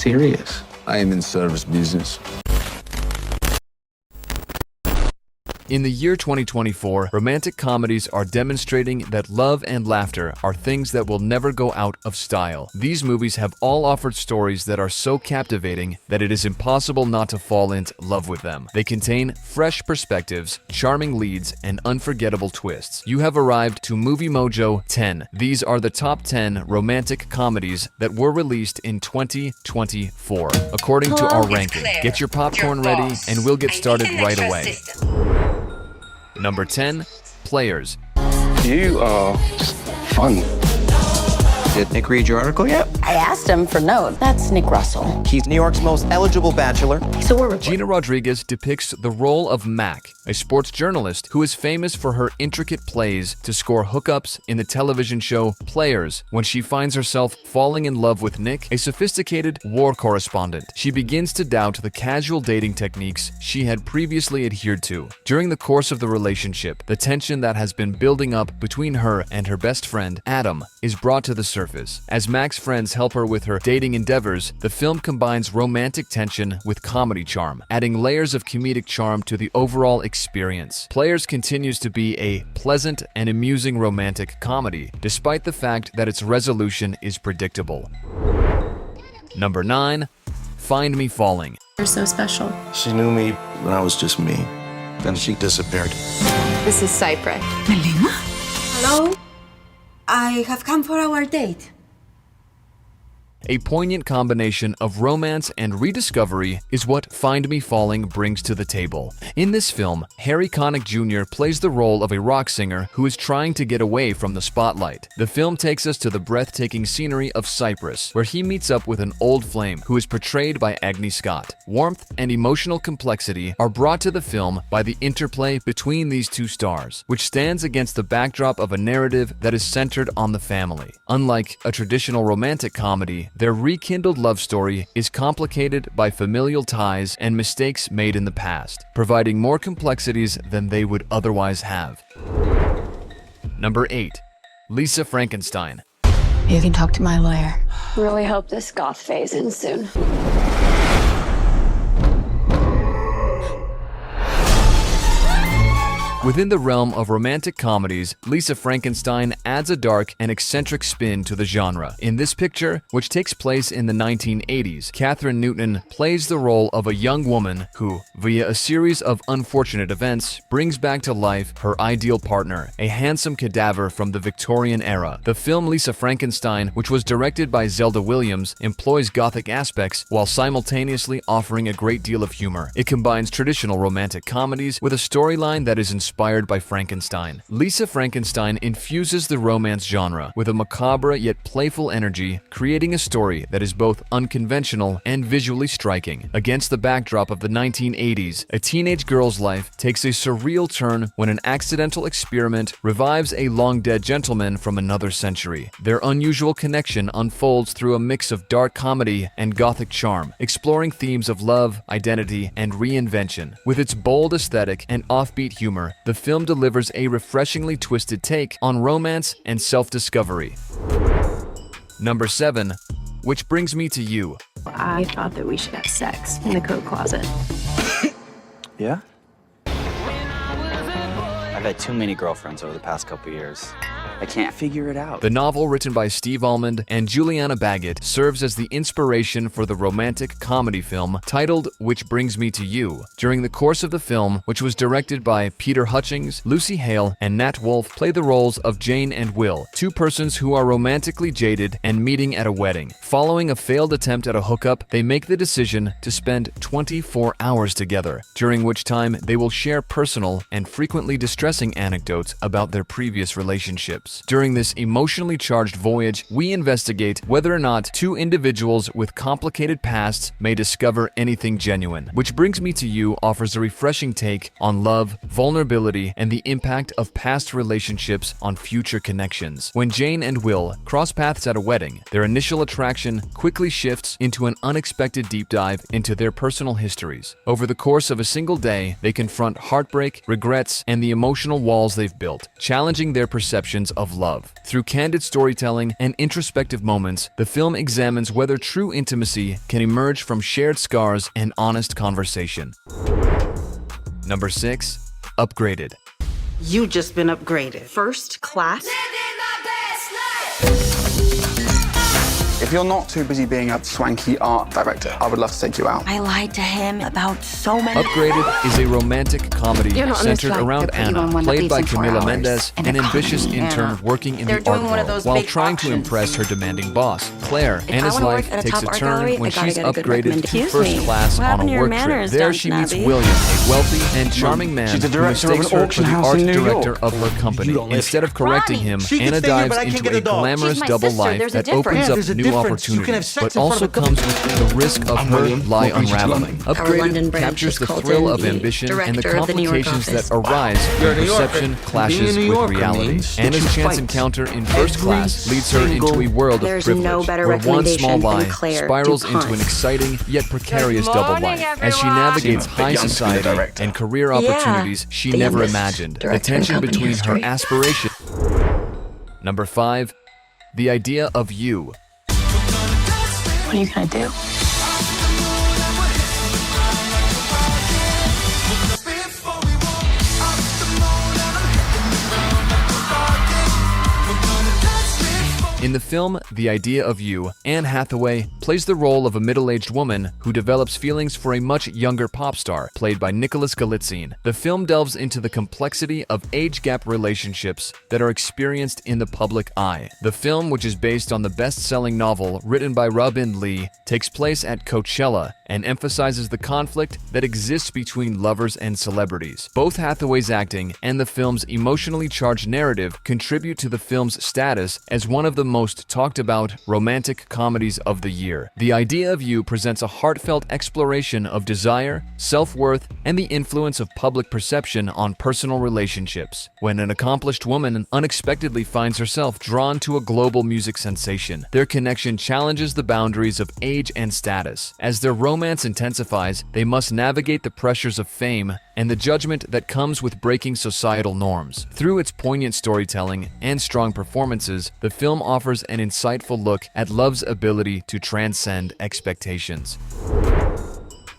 serious. I am in service business. In the year 2024, romantic comedies are demonstrating that love and laughter are things that will never go out of style. These movies have all offered stories that are so captivating that it is impossible not to fall in love with them. They contain fresh perspectives, charming leads, and unforgettable twists. You have arrived to Movie Mojo 10. These are the top 10 romantic comedies that were released in 2024, according to our ranking. Get your popcorn ready, and we'll get started right away. Number 10, Players. You are just fun. Did Nick read your article yet? I asked him for notes. That's Nick Russell. He's New York's most eligible bachelor. So we're Gina Rodriguez depicts the role of Mac, a sports journalist who is famous for her intricate plays to score hookups in the television show Players. When she finds herself falling in love with Nick, a sophisticated war correspondent, she begins to doubt the casual dating techniques she had previously adhered to. During the course of the relationship, the tension that has been building up between her and her best friend, Adam, is brought to the surface. As Mac's friends help her with her dating endeavors, the film combines romantic tension with comedy charm, adding layers of comedic charm to the overall experience. Players continues to be a pleasant and amusing romantic comedy, despite the fact that its resolution is predictable. Number 9, Find Me Falling. You're so special. She knew me when I was just me. Then she disappeared. This is Cypress. Melina? Hello? I have come for our date. A poignant combination of romance and rediscovery is what Find Me Falling brings to the table. In this film, Harry Connick Jr. plays the role of a rock singer who is trying to get away from the spotlight. The film takes us to the breathtaking scenery of Cyprus, where he meets up with an old flame who is portrayed by Agni Scott. Warmth and emotional complexity are brought to the film by the interplay between these two stars, which stands against the backdrop of a narrative that is centered on the family. Unlike a traditional romantic comedy, their rekindled love story is complicated by familial ties and mistakes made in the past, providing more complexities than they would otherwise have. Number 8, Lisa Frankenstein. You can talk to my lawyer. Really hope this goth phase ends soon. Within the realm of romantic comedies, Lisa Frankenstein adds a dark and eccentric spin to the genre. In this picture, which takes place in the 1980s, Kathryn Newton plays the role of a young woman who, via a series of unfortunate events, brings back to life her ideal partner, a handsome cadaver from the Victorian era. The film Lisa Frankenstein, which was directed by Zelda Williams, employs gothic aspects while simultaneously offering a great deal of humor. It combines traditional romantic comedies with a storyline that is inspired by Frankenstein. Lisa Frankenstein infuses the romance genre with a macabre yet playful energy, creating a story that is both unconventional and visually striking. Against the backdrop of the 1980s, a teenage girl's life takes a surreal turn when an accidental experiment revives a long-dead gentleman from another century. Their unusual connection unfolds through a mix of dark comedy and gothic charm, exploring themes of love, identity, and reinvention. With its bold aesthetic and offbeat humor, the film delivers a refreshingly twisted take on romance and self-discovery. Number 7, Which Brings Me to You. I thought that we should have sex in the coat closet. Yeah? I've had too many girlfriends over the past couple years. I can't figure it out. The novel, written by Steve Almond and Juliana Baggett, serves as the inspiration for the romantic comedy film titled Which Brings Me to You. During the course of the film, which was directed by Peter Hutchings, Lucy Hale and Nat Wolff play the roles of Jane and Will, two persons who are romantically jaded and meeting at a wedding. Following a failed attempt at a hookup, they make the decision to spend 24 hours together, during which time they will share personal and frequently distressing anecdotes about their previous relationships. During this emotionally charged voyage, we investigate whether or not two individuals with complicated pasts may discover anything genuine. Which Brings Me to You offers a refreshing take on love, vulnerability, and the impact of past relationships on future connections. When Jane and Will cross paths at a wedding, their initial attraction quickly shifts into an unexpected deep dive into their personal histories. Over the course of a single day, they confront heartbreak, regrets, and the emotional walls they've built, challenging their perceptions expressions of love. Through candid storytelling and introspective moments, the film examines whether true intimacy can emerge from shared scars and honest conversation. Number 6. Upgraded. You just been upgraded. First class? If you're not too busy being a swanky art director, I would love to take you out. I lied to him about so many. Upgraded is a romantic comedy You don't centered understand. around They're putting you Anna, on one that played leaves by in 4 Camila hours. Mendes, An an ambitious economy. intern Anna. working in They're the art doing one of world those while big trying to auctions. impress her demanding boss. Claire, I Anna's wanna work life at a takes top a art turn gallery, when I gotta she's get a good upgraded to recommendation. first Excuse me, class what on happened a to your work trip. manners, There Downton she meets Abbey? William, a wealthy and charming man She's the who director of mistakes an her for auction the house art in New director York. of her company. You don't live Instead of correcting him, She can Anna stay here, dives but I can't into get a a dog. glamorous She's my double sister. life There's a that difference. opens Yeah, up there's a new difference. You can have opportunities, sex but in front also of a comes with the risk of her William. lie What brings you to unraveling. London? Our London Upgraded branch captures is the called thrill in of the ambition and the director of the New York complications that office. arise You're when a New Yorker. perception Being a clashes New with Yorker reality. means that Anna's you chance fight encounter in first every class leads her into a world of There's privilege, no better where one small recommendation than lie Claire spirals into DuPont. an exciting yet precarious double morning, life. As she everyone. navigates Seems a bit high young to be the society director. and career Yeah, opportunities she the never youngest imagined, the director in tension company between her history. aspiration. Number 5. The idea of you. What are you gonna do? In the film The Idea of You, Anne Hathaway plays the role of a middle-aged woman who develops feelings for a much younger pop star, played by Nicholas Galitzine. The film delves into the complexity of age gap relationships that are experienced in the public eye. The film, which is based on the best-selling novel written by Robin Lee, takes place at Coachella and emphasizes the conflict that exists between lovers and celebrities. Both Hathaway's acting and the film's emotionally charged narrative contribute to the film's status as one of the most talked about romantic comedies of the year. The Idea of You presents a heartfelt exploration of desire, self-worth, and the influence of public perception on personal relationships. When an accomplished woman unexpectedly finds herself drawn to a global music sensation, their connection challenges the boundaries of age and status. As their romance intensifies, they must navigate the pressures of fame and the judgment that comes with breaking societal norms. Through its poignant storytelling and strong performances, the film offers an insightful look at love's ability to transcend expectations.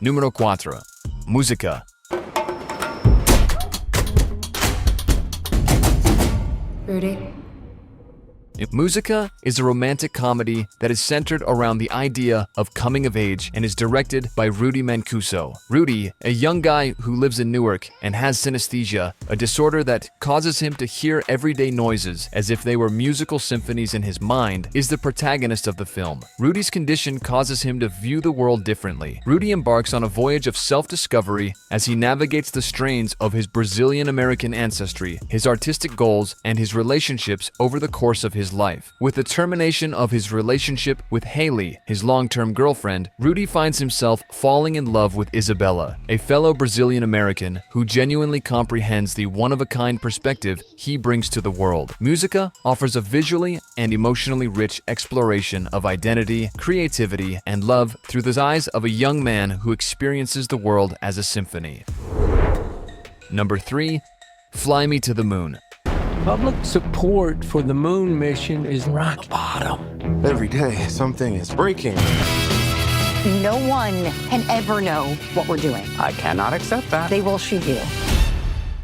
Numero 4. Musica. Rudy. Musica is a romantic comedy that is centered around the idea of coming of age and is directed by Rudy Mancuso. Rudy, a young guy who lives in Newark and has synesthesia, a disorder that causes him to hear everyday noises as if they were musical symphonies in his mind, is the protagonist of the film. Rudy's condition causes him to view the world differently. Rudy embarks on a voyage of self-discovery as he navigates the strains of his Brazilian-American ancestry, his artistic goals, and his relationships over the course of his life. With the termination of his relationship with Haley, his long-term girlfriend, Rudy finds himself falling in love with Isabella, a fellow Brazilian American who genuinely comprehends the one-of-a-kind perspective he brings to the world. Musica offers a visually and emotionally rich exploration of identity, creativity, and love through the eyes of a young man who experiences the world as a symphony. Number 3. Fly Me to the Moon. Public support for the moon mission is rock bottom. Every day, something is breaking. No one can ever know what we're doing. I cannot accept that. They will shoot you.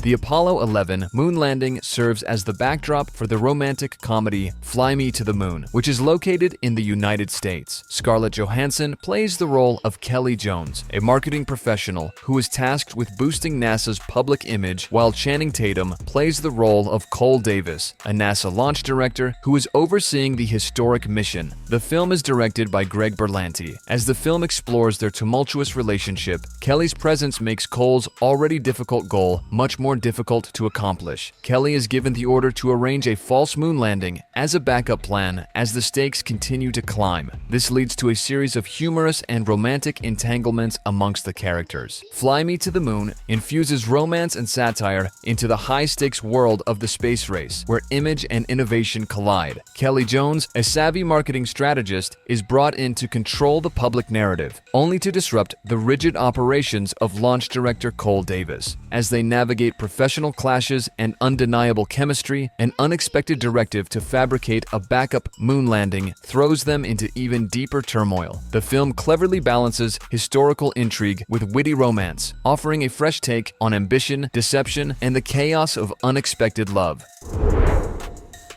The Apollo 11 moon landing serves as the backdrop for the romantic comedy Fly Me to the Moon, which is located in the United States. Scarlett Johansson plays the role of Kelly Jones, a marketing professional who is tasked with boosting NASA's public image, while Channing Tatum plays the role of Cole Davis, a NASA launch director who is overseeing the historic mission. The film is directed by Greg Berlanti. As the film explores their tumultuous relationship, Kelly's presence makes Cole's already difficult goal much more difficult to accomplish. Kelly is given the order to arrange a false moon landing as a backup plan as the stakes continue to climb. This leads to a series of humorous and romantic entanglements amongst the characters. Fly Me to the Moon infuses romance and satire into the high-stakes world of the space race, where image and innovation collide. Kelly Jones, a savvy marketing strategist, is brought in to control the public narrative, only to disrupt the rigid operations of launch director Cole Davis. As they navigate professional clashes and undeniable chemistry, an unexpected directive to fabricate a backup moon landing throws them into even deeper turmoil. The film cleverly balances historical intrigue with witty romance, offering a fresh take on ambition, deception, and the chaos of unexpected love.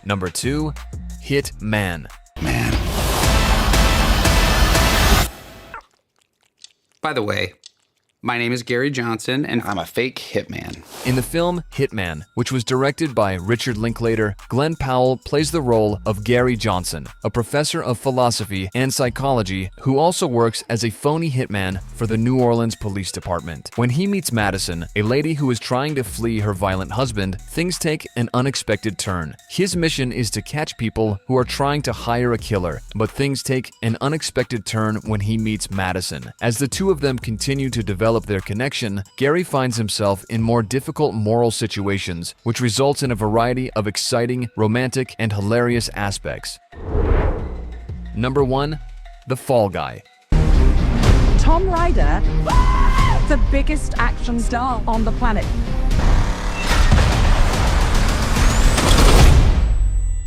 Number 2. Hit Man. By the way, my name is Gary Johnson, and I'm a fake hitman. In the film Hitman, which was directed by Richard Linklater, Glenn Powell plays the role of Gary Johnson, a professor of philosophy and psychology who also works as a phony hitman for the New Orleans Police Department. When he meets Madison, a lady who is trying to flee her violent husband, things take an unexpected turn. His mission is to catch people who are trying to hire a killer, but things take an unexpected turn when he meets Madison. As the two of them continue to develop their connection, Gary finds himself in more difficult moral situations, which results in a variety of exciting, romantic, and hilarious aspects. Number 1. The Fall Guy. Tom Ryder, the biggest action star on the planet.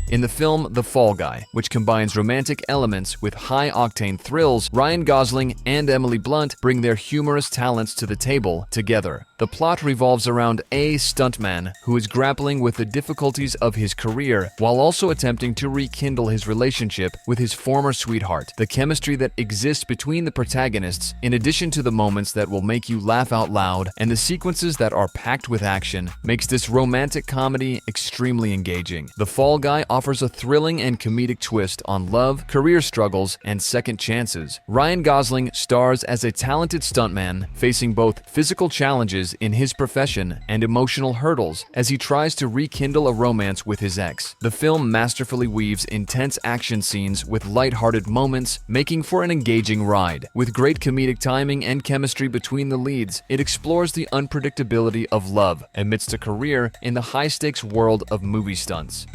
In the film The Fall Guy, which combines romantic elements with high-octane thrills, Ryan Gosling and Emily Blunt bring their humorous talents to the table together. The plot revolves around a stuntman who is grappling with the difficulties of his career while also attempting to rekindle his relationship with his former sweetheart. The chemistry that exists between the protagonists, in addition to the moments that will make you laugh out loud and the sequences that are packed with action, makes this romantic comedy extremely engaging. The Fall Guy offers a thrilling and comedic twist on love, career struggles, and second chances. Ryan Gosling stars as a talented stuntman facing both physical challenges in his profession and emotional hurdles as he tries to rekindle a romance with his ex. The film masterfully weaves intense action scenes with lighthearted moments, making for an engaging ride. With great comedic timing and chemistry between the leads, it explores the unpredictability of love amidst a career in the high-stakes world of movie stunts.